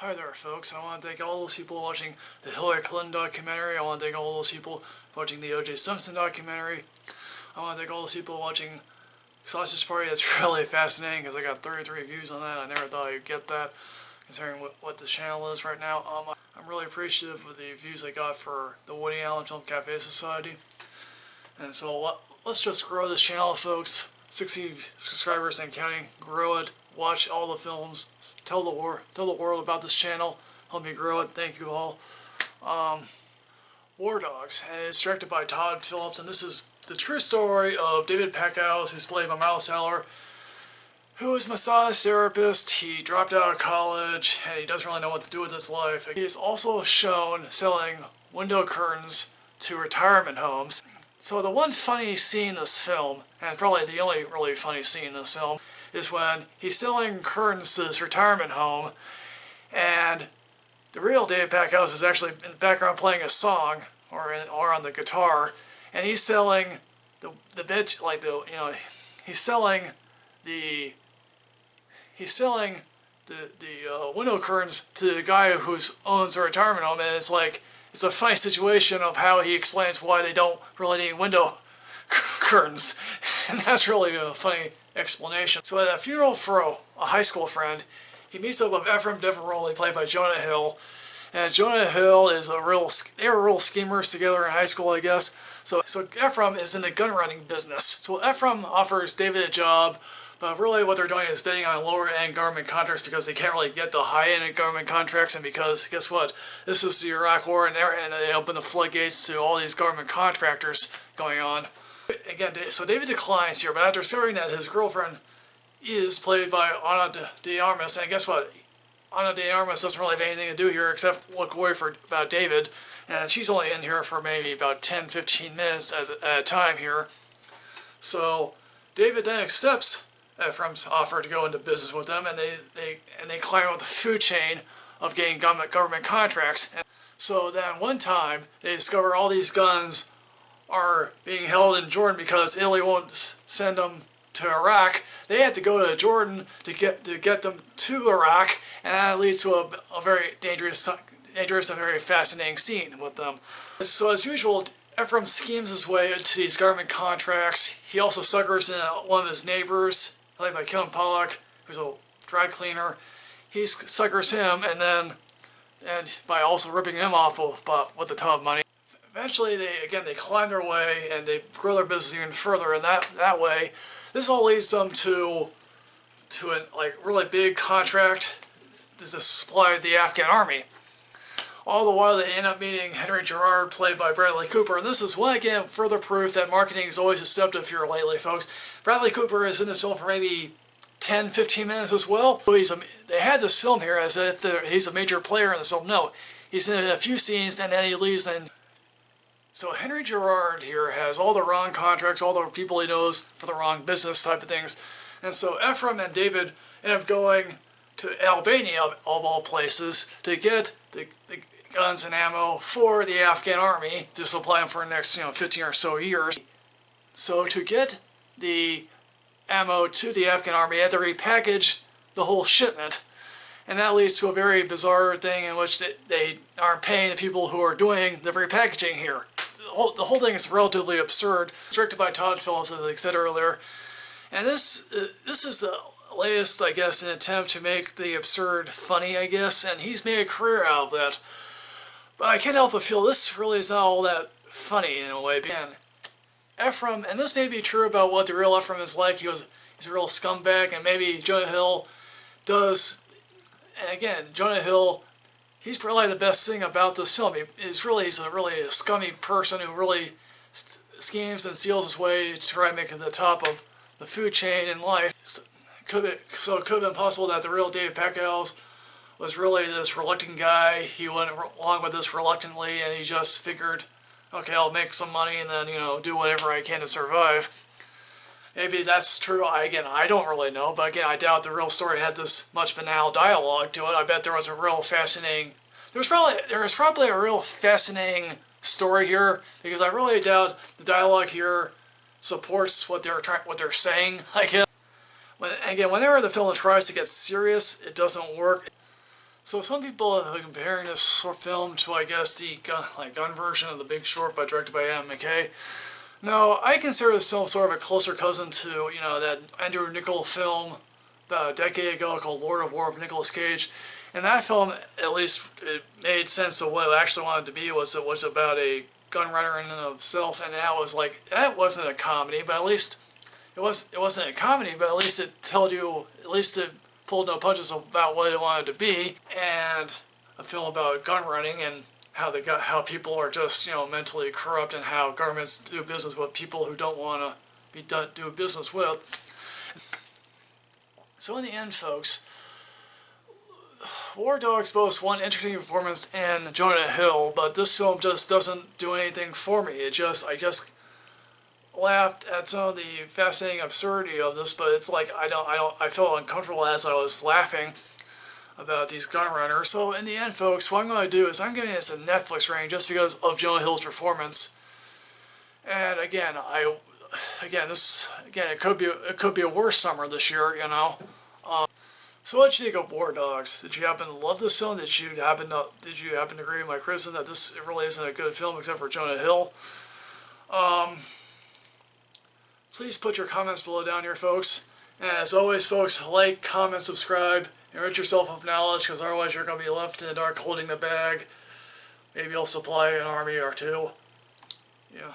Hi there folks, I want to thank all those people watching the Hillary Clinton documentary. I want to thank all those people watching the O.J. Simpson documentary. I want to thank all those people watching Sausage Party. That's really fascinating because I got 33 views on that. I never thought I'd get that considering what this channel is right now. I'm really appreciative of the views I got for the Woody Allen Film Cafe Society. And so let's just grow this channel, folks. 60 subscribers and counting. Grow it. Watch all the films. Tell the world about this channel. Help me grow it. Thank you all. War Dogs, and it's directed by Todd Phillips, and this is the true story of David Packouz, who's played by Miles Teller, who is a massage therapist. He dropped out of college, and he doesn't really know what to do with his life. He is also shown selling window curtains to retirement homes. So the one funny scene in this film, and probably the only really funny scene in this film, is when he's selling curtains to this retirement home, and the real David Packouz is actually in the background playing a song or on the guitar, and he's selling he's selling the window curtains to the guy who owns the retirement home, and it's a funny situation of how he explains why they don't really need window curtains, and that's really a funny explanation. So at a funeral for a high school friend, he meets up with Ephraim Deveroli, played by Jonah Hill, and Jonah Hill is they were real schemers together in high school, I guess. So Ephraim is in the gun running business. So Ephraim offers David a job, but really what they're doing is bidding on lower end government contracts because they can't really get the high end government contracts, and because guess what? This is the Iraq War, and they open the floodgates to all these government contractors going on. Again, so David declines here, but after discovering that his girlfriend is played by Ana de Armas, and guess what? Ana de Armas doesn't really have anything to do here except look away about David, and she's only in here for maybe about 10-15 minutes at a time here. So David then accepts Ephraim's offer to go into business with them, and they climb up the food chain of getting government contracts. And so then one time they discover all these guns are being held in Jordan because Italy won't send them to Iraq. They had to go to Jordan to get them to Iraq, and that leads to a very dangerous and very fascinating scene with them. So as usual, Ephraim schemes his way into these government contracts. He also suckers in one of his neighbors, played by Kim Pollock, who's a dry cleaner. He suckers him, and by also ripping him off with a ton of money. Eventually, they climb their way and they grow their business even further, and that way, this all leads them to a really big contract to supply the Afghan army. All the while, they end up meeting Henry Gerard, played by Bradley Cooper, and this is again further proof that marketing is always deceptive here lately, folks. Bradley Cooper is in this film for maybe 10-15 minutes as well. They had this film here as if he's a major player in this film. No, he's in a few scenes and then he leaves. And so Henry Gerard here has all the wrong contracts, all the people he knows for the wrong business type of things. And so Ephraim and David end up going to Albania, of all places, to get the guns and ammo for the Afghan army to supply them for the next 15 or so years. So to get the ammo to the Afghan army, they had to repackage the whole shipment. And that leads to a very bizarre thing in which they aren't paying the people who are doing the repackaging here. The whole thing is relatively absurd. It's directed by Todd Phillips, as I said earlier. And this is the latest, I guess, an attempt to make the absurd funny, I guess. And he's made a career out of that. But I can't help but feel this really is not all that funny in a way. Again, Ephraim, and this may be true about what the real Ephraim is like. He's a real scumbag, and maybe Jonah Hill does. And again, Jonah Hill, he's probably the best thing about this film. He's a really scummy person who really schemes and steals his way to try to make it to the top of the food chain in life. So it could have been possible that the real David Packouz was really this reluctant guy. He went along with this reluctantly, and he just figured, okay, I'll make some money and then, do whatever I can to survive. Maybe that's true. I don't really know, but again, I doubt the real story had this much banal dialogue to it. I bet there was probably a real fascinating story here, because I really doubt the dialogue here supports what they're saying, I guess. Again, whenever the film tries to get serious, it doesn't work. So some people are comparing this sort of film to, I guess, the gun version of The Big Short, directed by Adam McKay. Now, I consider this film sort of a closer cousin to, that Andrew Niccol film about a decade ago called Lord of War with Nicolas Cage. And that film, at least, it made sense of what it actually wanted to be. It was about a gun runner in and of itself, and that wasn't a comedy, but at least it wasn't a comedy, but at least it told you, at least it pulled no punches about what it wanted to be, and a film about gun running and how people are just mentally corrupt, and how governments do business with people who don't want to do business with. So in the end, folks, War Dogs boasts one interesting performance in Jonah Hill, but this film just doesn't do anything for me. I just laughed at some of the fascinating absurdity of this, but it's like I felt uncomfortable as I was laughing about these gun runners. So in the end, folks, what I'm going to do is I'm giving this a Netflix rating just because of Jonah Hill's performance. And again, it could be a worse summer this year, So what did you think of War Dogs? Did you happen to love this film? Did you happen to agree with my criticism that this really isn't a good film except for Jonah Hill? Please put your comments below down here, folks. And as always, folks, like, comment, subscribe, enrich yourself with knowledge, because otherwise you're going to be left in the dark holding the bag. Maybe you'll supply an army or two. Yeah.